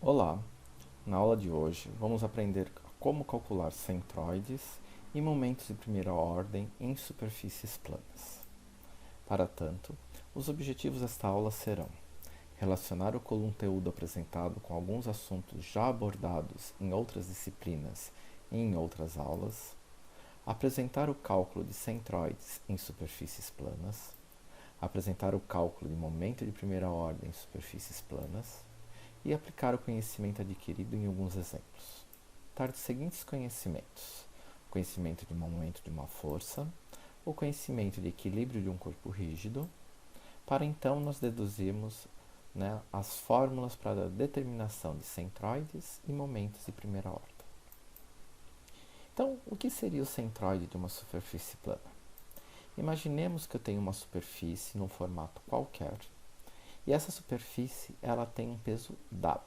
Olá! Na aula de hoje vamos aprender como calcular centroides e momentos de primeira ordem em superfícies planas. Para tanto, os objetivos desta aula serão relacionar o conteúdo apresentado com alguns assuntos já abordados em outras disciplinas e em outras aulas, apresentar o cálculo de centroides em superfícies planas, apresentar o cálculo de momento de primeira ordem em superfícies planas, e aplicar o conhecimento adquirido em alguns exemplos. Tratar dos seguintes conhecimentos: o conhecimento de momento de uma força, o conhecimento de equilíbrio de um corpo rígido, para então nós deduzirmos as fórmulas para a determinação de centroides e momentos de primeira ordem. Então, o que seria o centroide de uma superfície plana? Imaginemos que eu tenho uma superfície num formato qualquer, e essa superfície ela tem um peso W.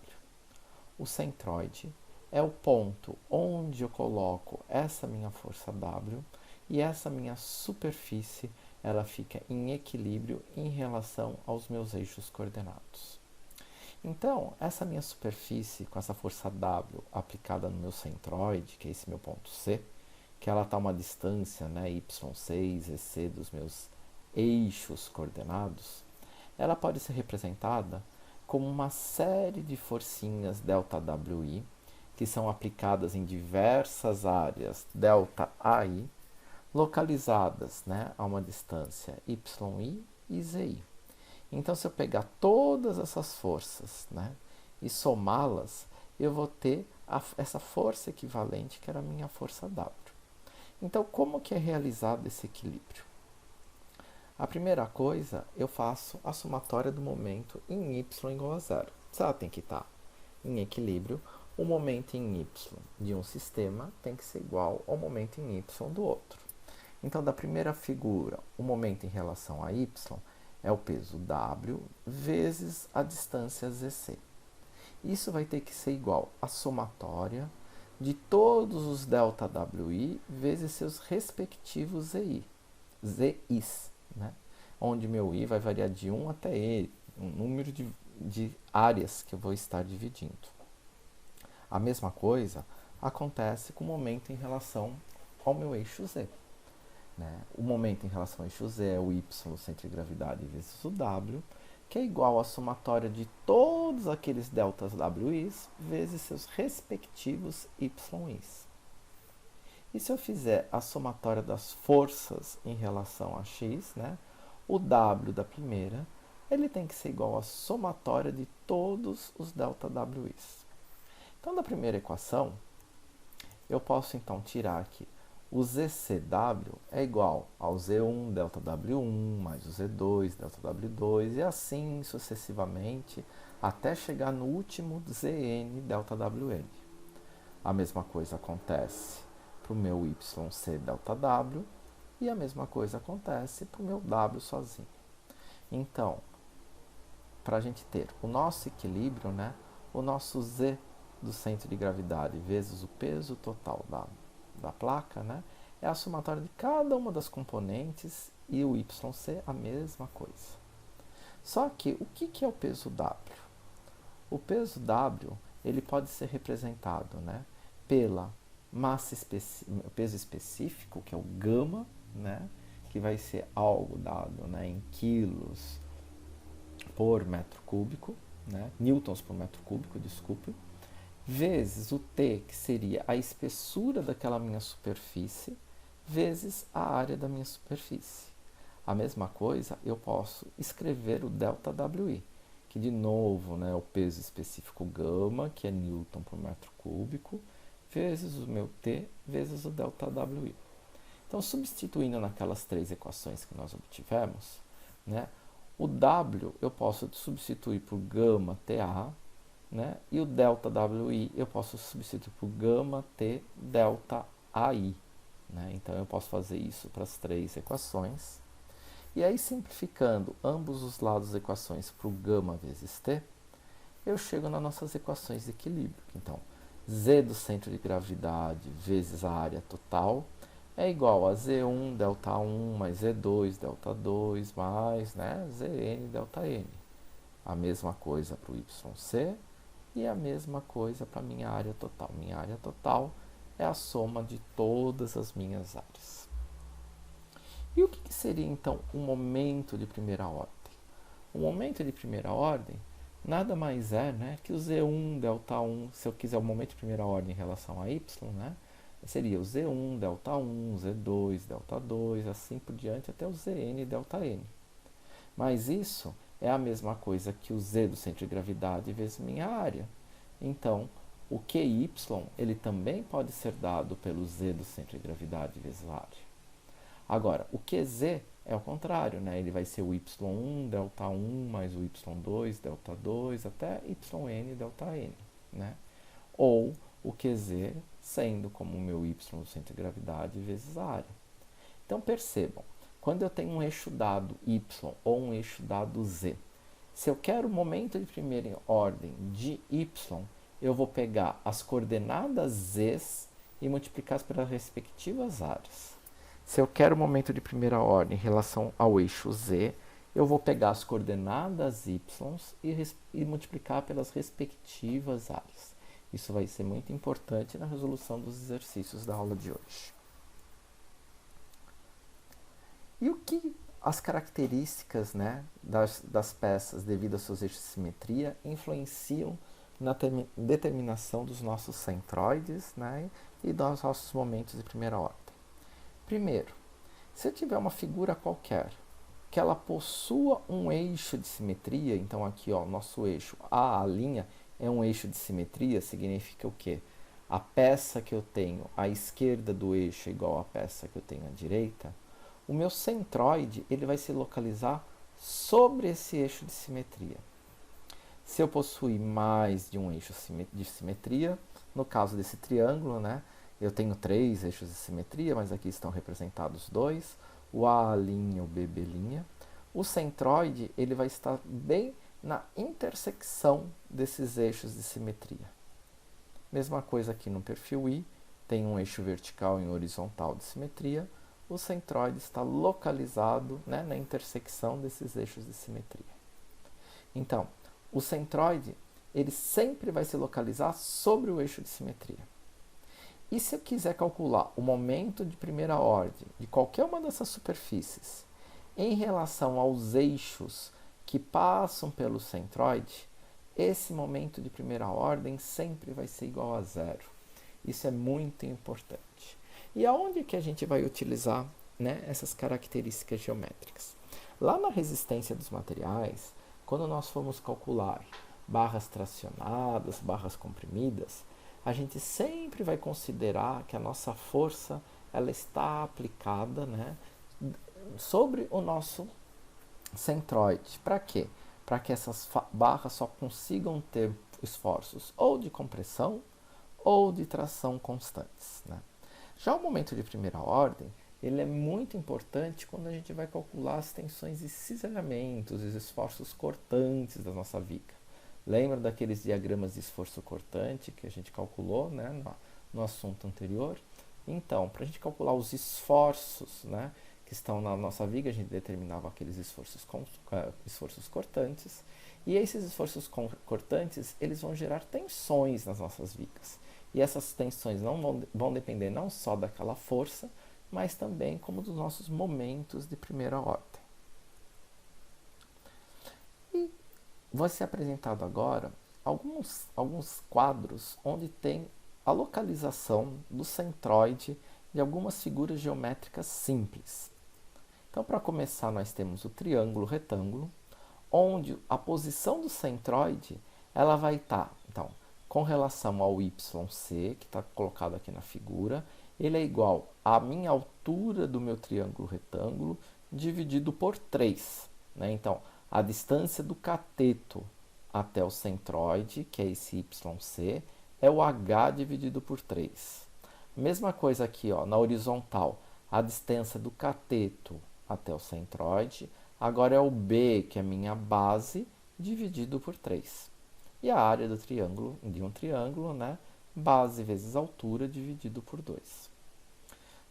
O centroide é o ponto onde eu coloco essa minha força W e essa minha superfície ela fica em equilíbrio em relação aos meus eixos coordenados. Então, essa minha superfície com essa força W aplicada no meu centroide, que é esse meu ponto C, que ela está a uma distância y6 e c dos meus eixos coordenados, ela pode ser representada como uma série de forcinhas ΔWi, que são aplicadas em diversas áreas ΔAi, localizadas a uma distância YI e ZI. Então, se eu pegar todas essas forças e somá-las, eu vou ter essa força equivalente, que era a minha força W. Então, como que é realizado esse equilíbrio? A primeira coisa, eu faço a somatória do momento em y igual a zero. Se ela tem que estar em equilíbrio, o momento em y de um sistema tem que ser igual ao momento em y do outro. Então, da primeira figura, o momento em relação a y é o peso W vezes a distância ZC. Isso vai ter que ser igual à somatória de todos os ΔWi vezes seus respectivos ZIs, onde meu I vai variar de 1 até E, um número de áreas que eu vou estar dividindo. A mesma coisa acontece com o momento em relação ao meu eixo Z. O momento em relação ao eixo Z é o Y, o centro de gravidade, vezes o W, que é igual à somatória de todos aqueles deltas Ws vezes seus respectivos Ys. E se eu fizer a somatória das forças em relação a x, o W da primeira, ele tem que ser igual à somatória de todos os ΔWs. Então, da primeira equação, eu posso então tirar aqui o ZCW é igual ao Z1 ΔW1 mais o Z2 ΔW2 e assim sucessivamente até chegar no último ZN ΔWN. A mesma coisa acontece para o meu YC ΔW e a mesma coisa acontece para o meu W sozinho. Então, para a gente ter o nosso equilíbrio, o nosso Z do centro de gravidade vezes o peso total da placa, é a somatória de cada uma das componentes e o YC a mesma coisa. Só que o que é o peso W? O peso W ele pode ser representado pela massa peso específico, que é o gama, que vai ser algo dado em quilos por metro cúbico, newtons por metro cúbico, desculpe, vezes o T, que seria a espessura daquela minha superfície, vezes a área da minha superfície. A mesma coisa, eu posso escrever o ΔWi, que de novo é o peso específico gama, que é newton por metro cúbico, vezes o meu T, vezes o ΔWi. Então, substituindo naquelas três equações que nós obtivemos, o W eu posso substituir por gama TA, e o ΔWi eu posso substituir por gama T delta AI. Então, eu posso fazer isso para as três equações. E aí, simplificando ambos os lados das equações para o gama vezes T, eu chego nas nossas equações de equilíbrio. Então, Z do centro de gravidade vezes a área total é igual a Z1 ΔI mais Z2 ΔI mais Zn ΔN. A mesma coisa para o YC E a mesma coisa para minha área total. Minha área total é a soma de todas as minhas áreas. E o que seria então um momento de primeira ordem? O momento de primeira ordem nada mais é, né, que o Z1, ΔI, se eu quiser o momento de primeira ordem em relação a Y, né, seria o Z1, ΔI, Z2, ΔI, assim por diante até o Zn, ΔN. Mas isso é a mesma coisa que o Z do centro de gravidade vezes minha área. Então, o QY ele também pode ser dado pelo Z do centro de gravidade vezes a área. Agora, o QZ é o contrário, né? Ele vai ser o Y1, ΔI mais o Y2, ΔI até YN, ΔN, né? Ou o QZ sendo como o meu Y do centro de gravidade vezes a área. Então, percebam, quando eu tenho um eixo dado Y ou um eixo dado Z, se eu quero o momento de primeira ordem de Y, eu vou pegar as coordenadas Z's e multiplicar pelas respectivas áreas. Se eu quero o momento de primeira ordem em relação ao eixo Z, eu vou pegar as coordenadas Y e multiplicar pelas respectivas áreas. Isso vai ser muito importante na resolução dos exercícios da aula de hoje. E o que as características, né, das peças devido aos seus eixos de simetria influenciam na determinação dos nossos centroides, né, e dos nossos momentos de primeira ordem? Primeiro, se eu tiver uma figura qualquer que ela possua um eixo de simetria, então aqui ó, nosso eixo A é um eixo de simetria, significa o quê? A peça que eu tenho à esquerda do eixo é igual à peça que eu tenho à direita. O meu centroide ele vai se localizar sobre esse eixo de simetria. Se eu possuir mais de um eixo de simetria, no caso desse triângulo, né, eu tenho 3 eixos de simetria, mas aqui estão representados 2, o A' e o B'. O centroide ele vai estar bem na intersecção desses eixos de simetria. Mesma coisa aqui no perfil I, tem um eixo vertical e um horizontal de simetria. O centroide está localizado, né, na intersecção desses eixos de simetria. Então, o centroide ele sempre vai se localizar sobre o eixo de simetria. E se eu quiser calcular o momento de primeira ordem de qualquer uma dessas superfícies em relação aos eixos que passam pelo centroide, esse momento de primeira ordem sempre vai ser igual a zero. Isso é muito importante. E aonde que a gente vai utilizar, né, essas características geométricas? Lá na resistência dos materiais, quando nós formos calcular barras tracionadas, barras comprimidas, a gente sempre vai considerar que a nossa força ela está aplicada, né, sobre o nosso centroide. Para quê? Para que essas barras só consigam ter esforços ou de compressão ou de tração constantes, né? Já o momento de primeira ordem, ele é muito importante quando a gente vai calcular as tensões e cisalhamentos, os esforços cortantes da nossa viga. Lembra daqueles diagramas de esforço cortante que a gente calculou, né, no assunto anterior? Então, para a gente calcular os esforços, né, que estão na nossa viga, a gente determinava aqueles esforços cortantes. E esses esforços cortantes, eles vão gerar tensões nas nossas vigas. E essas tensões não vão depender não só daquela força, mas também como dos nossos momentos de primeira ordem. E vai ser apresentado agora alguns quadros onde tem a localização do centroide de algumas figuras geométricas simples. Então, para começar, nós temos o triângulo retângulo, onde a posição do centroide ela vai estar, então, com relação ao YC, que está colocado aqui na figura, ele é igual à minha altura do meu triângulo retângulo dividido por 3. Né? Então, a distância do cateto até o centroide, que é esse YC, é o H dividido por 3. Mesma coisa aqui, ó, na horizontal, a distância do cateto até o centroide, agora é o B, que é a minha base, dividido por 3. E a área do triângulo, de um triângulo, né? Base vezes altura dividido por 2.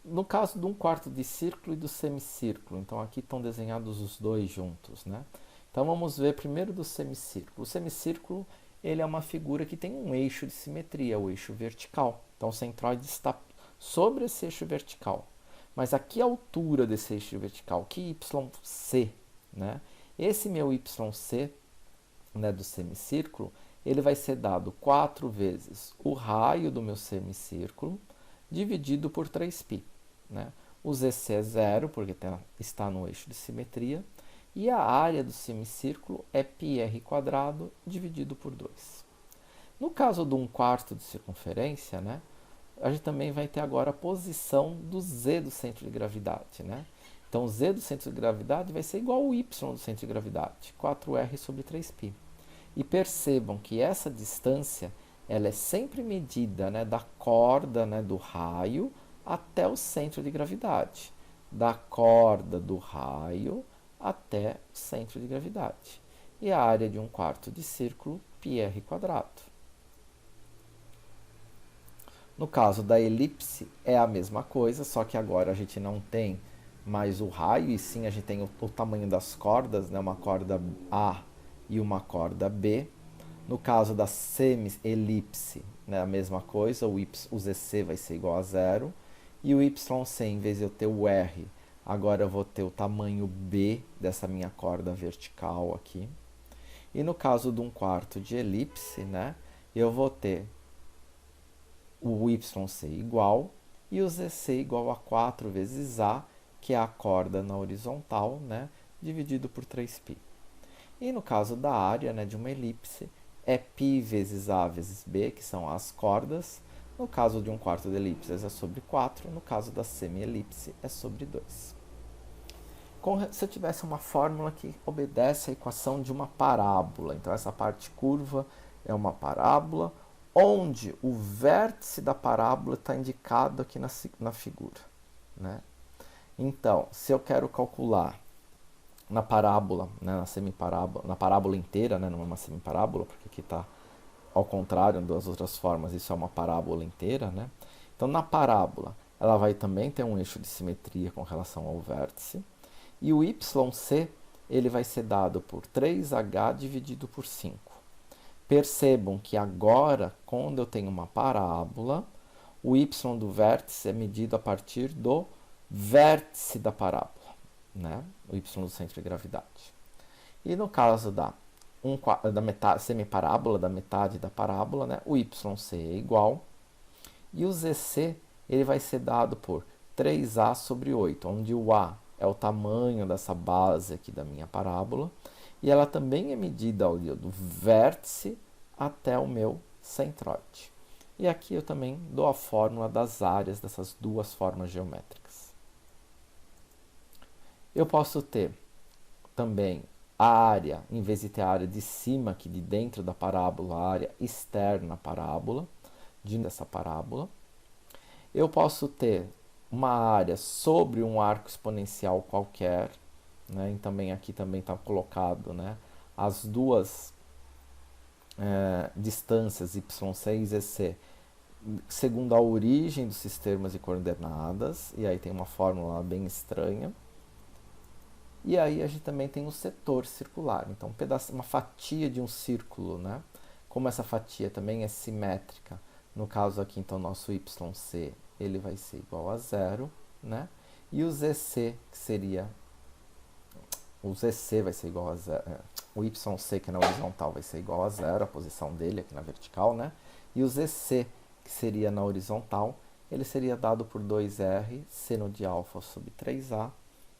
No caso de um quarto de círculo e do semicírculo, então aqui estão desenhados os dois juntos, né? Então vamos ver primeiro do semicírculo. O semicírculo ele é uma figura que tem um eixo de simetria, o eixo vertical. Então, o centroide está sobre esse eixo vertical. Mas a que altura desse eixo vertical? Que YC? Né? Esse meu YC, né, do semicírculo, ele vai ser dado 4 vezes o raio do meu semicírculo, dividido por 3π. Né? O ZC é zero, porque está no eixo de simetria, e a área do semicírculo é πr² dividido por 2. No caso de 1/4 de circunferência, né, a gente também vai ter agora a posição do Z do centro de gravidade. Né? Então, o Z do centro de gravidade vai ser igual ao Y do centro de gravidade, 4r sobre 3π. E percebam que essa distância ela é sempre medida, né, da corda, né, do raio até o centro de gravidade. Da corda do raio até o centro de gravidade. E a área de 1/4 de círculo, πr². No caso da elipse, é a mesma coisa, só que agora a gente não tem mais o raio, e sim a gente tem o tamanho das cordas, né? Uma corda A e uma corda B. No caso da semi-elipse, né? A mesma coisa, o ZC vai ser igual a zero. E o YC, em vez de eu ter o R, agora eu vou ter o tamanho B dessa minha corda vertical aqui. E no caso de 1/4 de elipse, né? Eu vou ter o YC igual e o ZC igual a 4 vezes A, que é a corda na horizontal, né, dividido por 3π. E no caso da área, né, de uma elipse, é π vezes A vezes B, que são as cordas. No caso de 1/4 de elipse, é sobre 4. No caso da semi-elipse, é sobre 2. Se eu tivesse uma fórmula que obedece à equação de uma parábola, então essa parte curva é uma parábola, onde o vértice da parábola está indicado aqui na figura. Né? Então, se eu quero calcular na parábola, né, na semiparábola, na parábola inteira, né, não é uma semiparábola, porque aqui está ao contrário das outras formas, isso é uma parábola inteira. Né? Então, na parábola, ela vai também ter um eixo de simetria com relação ao vértice, e o YC ele vai ser dado por 3h dividido por 5. Percebam que agora, quando eu tenho uma parábola, o y do vértice é medido a partir do vértice da parábola, né? O y do centro de gravidade. E no caso da semiparábola, da metade da parábola, né? O yc é igual, e o zc ele vai ser dado por 3a sobre 8, onde o a é o tamanho dessa base aqui da minha parábola, e ela também é medida ao do vértice até o meu centroide. E aqui eu também dou a fórmula das áreas dessas duas formas geométricas. Eu posso ter também a área, em vez de ter a área de cima, aqui de dentro da parábola, a área externa à parábola, dessa parábola. Eu posso ter uma área sobre um arco exponencial qualquer, né? E também aqui também está colocado, né, as duas distâncias YC e ZC segundo a origem dos sistemas de coordenadas, e aí tem uma fórmula bem estranha. E aí a gente também tem o setor circular, então uma fatia de um círculo, né? Como essa fatia também é simétrica, no caso aqui então nosso YC ele vai ser igual a zero, né? E o ZC, que seria o ZC vai ser igual a zero, o YC que é na horizontal vai ser igual a zero, a posição dele aqui na vertical, né? E o ZC, que seria na horizontal, ele seria dado por 2R seno de alfa sobre 3A,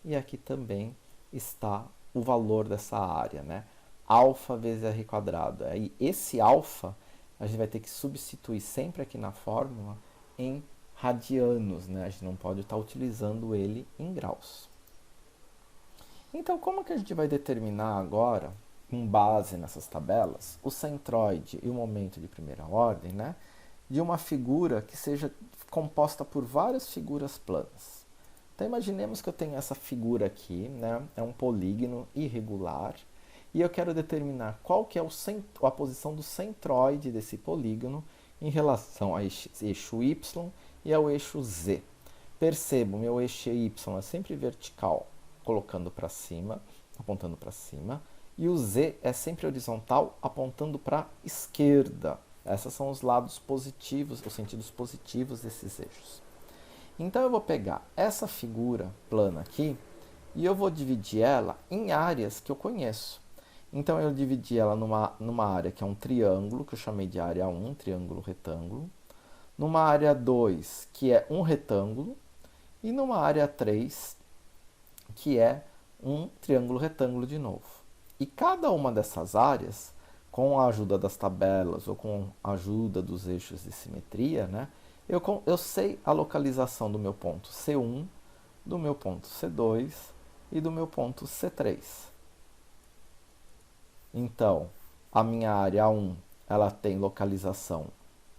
e aqui também está o valor dessa área, né? Alfa vezes R quadrado. Aí esse alfa a gente vai ter que substituir sempre aqui na fórmula em radianos, né? A gente não pode estar utilizando ele em graus. Então, como que a gente vai determinar agora, com base nessas tabelas, o centroide e o momento de primeira ordem, né? De uma figura que seja composta por várias figuras planas. Então, imaginemos que eu tenho essa figura aqui, né? É um polígono irregular, e eu quero determinar qual que é a posição do centroide desse polígono em relação ao eixo Y e ao eixo Z. Percebo, meu eixo Y é sempre vertical, colocando para cima, apontando para cima, E o Z é sempre horizontal, apontando para a esquerda. Esses são os lados positivos, os sentidos positivos desses eixos. Então eu vou pegar essa figura plana aqui e eu vou dividir ela em áreas que eu conheço. Então eu dividi ela numa área que é um triângulo, que eu chamei de área 1, triângulo retângulo. Numa área 2, que é um retângulo. E numa área 3, que é um triângulo retângulo de novo. E cada uma dessas áreas, com a ajuda das tabelas ou com a ajuda dos eixos de simetria, né, eu sei a localização do meu ponto C1, do meu ponto C2 e do meu ponto C3. Então, a minha área 1 ela tem localização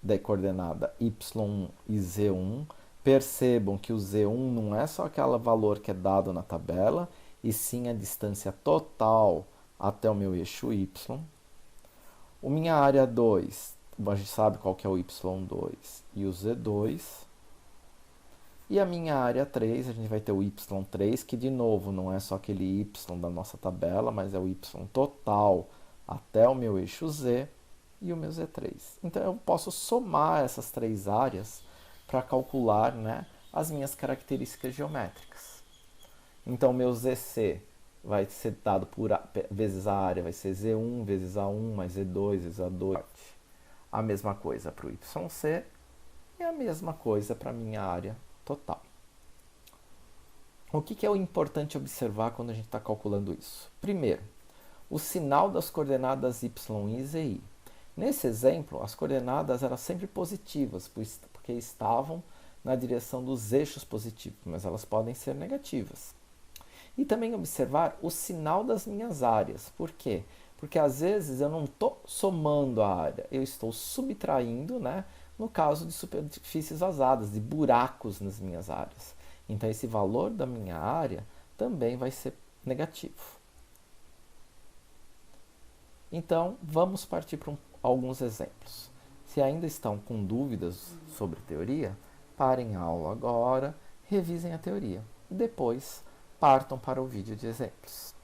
da coordenada y1 e z1. Percebam que o z1 não é só aquele valor que é dado na tabela, e sim a distância total até o meu eixo y. A minha área 2, a gente sabe qual que é o y2 e o z2. E a minha área 3, a gente vai ter o y3, que de novo não é só aquele y da nossa tabela, mas é o y total até o meu eixo z e o meu z3. Então eu posso somar essas três áreas para calcular, né, as minhas características geométricas. Então meu zc vai ser dado por vezes a área, vai ser z1 vezes a1 mais z2 vezes a2. A mesma coisa para o yc e a mesma coisa para a minha área total. O que é o importante observar quando a gente está calculando isso? Primeiro, o sinal das coordenadas y e zi. Nesse exemplo, as coordenadas eram sempre positivas, porque estavam na direção dos eixos positivos, mas elas podem ser negativas. E também observar o sinal das minhas áreas. Por quê? Porque às vezes eu não estou somando a área, eu estou subtraindo, né? No caso de superfícies vazadas, de buracos nas minhas áreas. Então esse valor da minha área também vai ser negativo. Então vamos partir para alguns exemplos. Se ainda estão com dúvidas sobre teoria, parem a aula agora, revisem a teoria e depois partam para o vídeo de exemplos.